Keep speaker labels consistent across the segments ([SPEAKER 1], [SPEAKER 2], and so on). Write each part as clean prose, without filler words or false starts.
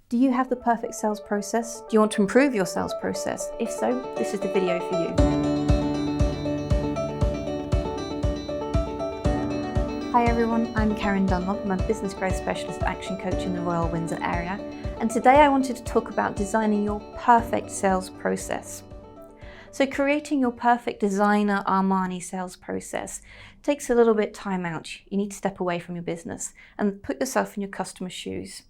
[SPEAKER 1] Do you have the perfect sales process? Do you want to improve your sales process? If so, this is the video for you. Hi everyone, I'm Caryn Dunlop. I'm a business growth specialist at ActionCOACH in the Royal Windsor area. And today I wanted to talk about designing your perfect sales process. So creating your perfect designer Armani sales process takes a little bit of time out. You need to step away from your business and put yourself in your customer's shoes.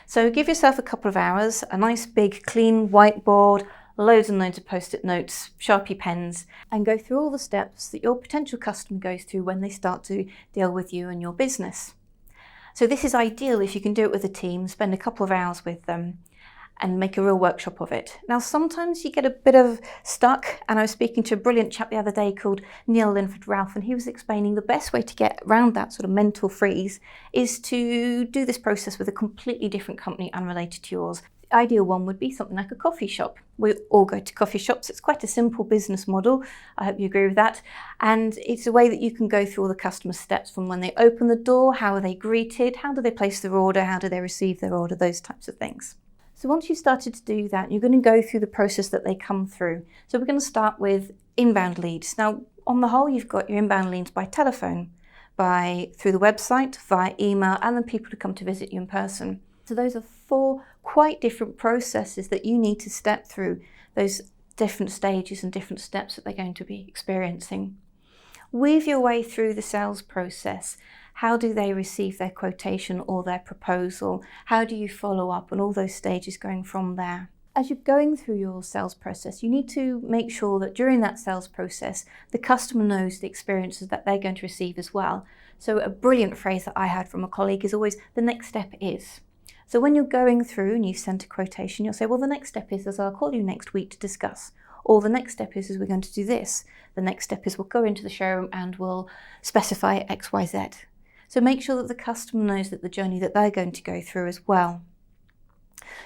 [SPEAKER 1] So give yourself a couple of hours, a nice big clean whiteboard, loads and loads of post-it notes, Sharpie pens, and go through all the steps that your potential customer goes through when they start to deal with you and your business. So this is ideal if you can do it with a team, spend a couple of hours with them and make a real workshop of it. Now sometimes you get a bit of stuck, and I was speaking to a brilliant chap the other day called Neil Linford Ralph, and he was explaining the best way to get around that sort of mental freeze is to do this process with a completely different company unrelated to yours. The ideal one would be something like a coffee shop. We all go to coffee shops. It's quite a simple business model. I hope you agree with that. And it's a way that you can go through all the customer steps from when they open the door, how are they greeted, how do they place their order, how do they receive their order, those types of things. So once you've started to do that, you're going to go through the process that they come through. So we're going to start with inbound leads. Now, on the whole, you've got your inbound leads by telephone, through the website, via email, and then people who come to visit you in person. So those are 4 quite different processes that you need to step through, those different stages and different steps that they're going to be experiencing. Weave your way through the sales process. How do they receive their quotation or their proposal? How do you follow up, and all those stages going from there? As you're going through your sales process, you need to make sure that during that sales process, the customer knows the experiences that they're going to receive as well. So a brilliant phrase that I heard from a colleague is always, the next step is. So when you're going through and you've sent a quotation, you'll say, well, the next step is I'll call you next week to discuss. Or the next step is we're going to do this. The next step is we'll go into the showroom and we'll specify X, Y, Z. So make sure that the customer knows that the journey that they're going to go through as well.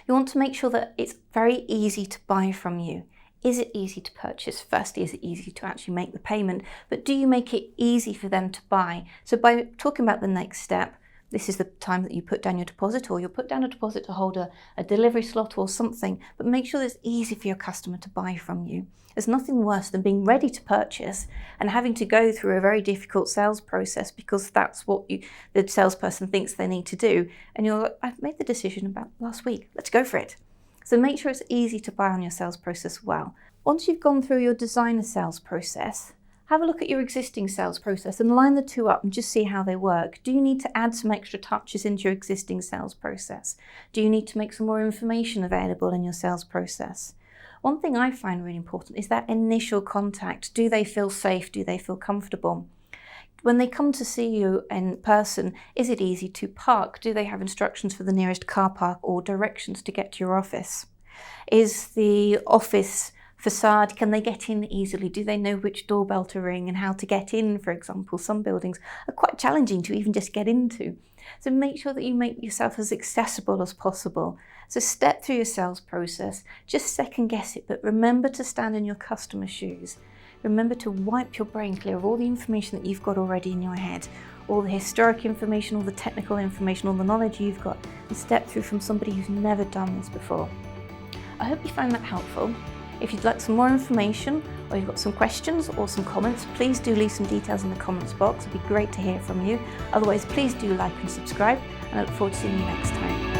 [SPEAKER 1] You want to make sure that it's very easy to buy from you. Is it easy to purchase? Firstly, is it easy to actually make the payment? But do you make it easy for them to buy? So by talking about the next step, this is the time that you put down your deposit, or you'll put down a deposit to hold a delivery slot or something, but make sure that it's easy for your customer to buy from you. There's nothing worse than being ready to purchase and having to go through a very difficult sales process because that's what the salesperson thinks they need to do. And you're like, I've made the decision about last week, let's go for it. So make sure it's easy to buy on your sales process well. Once you've gone through your designer sales process, have a look at your existing sales process and line the two up and just see how they work. Do you need to add some extra touches into your existing sales process? Do you need to make some more information available in your sales process? One thing I find really important is that initial contact. Do they feel safe? Do they feel comfortable? When they come to see you in person, is it easy to park? Do they have instructions for the nearest car park or directions to get to your office? Is the office facade, can they get in easily? Do they know which doorbell to ring and how to get in, for example? Some buildings are quite challenging to even just get into. So make sure that you make yourself as accessible as possible. So step through your sales process, just second guess it, but remember to stand in your customer's shoes. Remember to wipe your brain clear of all the information that you've got already in your head, all the historic information, all the technical information, all the knowledge you've got, and step through from somebody who's never done this before. I hope you find that helpful. If you'd like some more information, or you've got some questions or some comments, please do leave some details in the comments box. It'd be great to hear from you. Otherwise, please do like and subscribe, and I look forward to seeing you next time.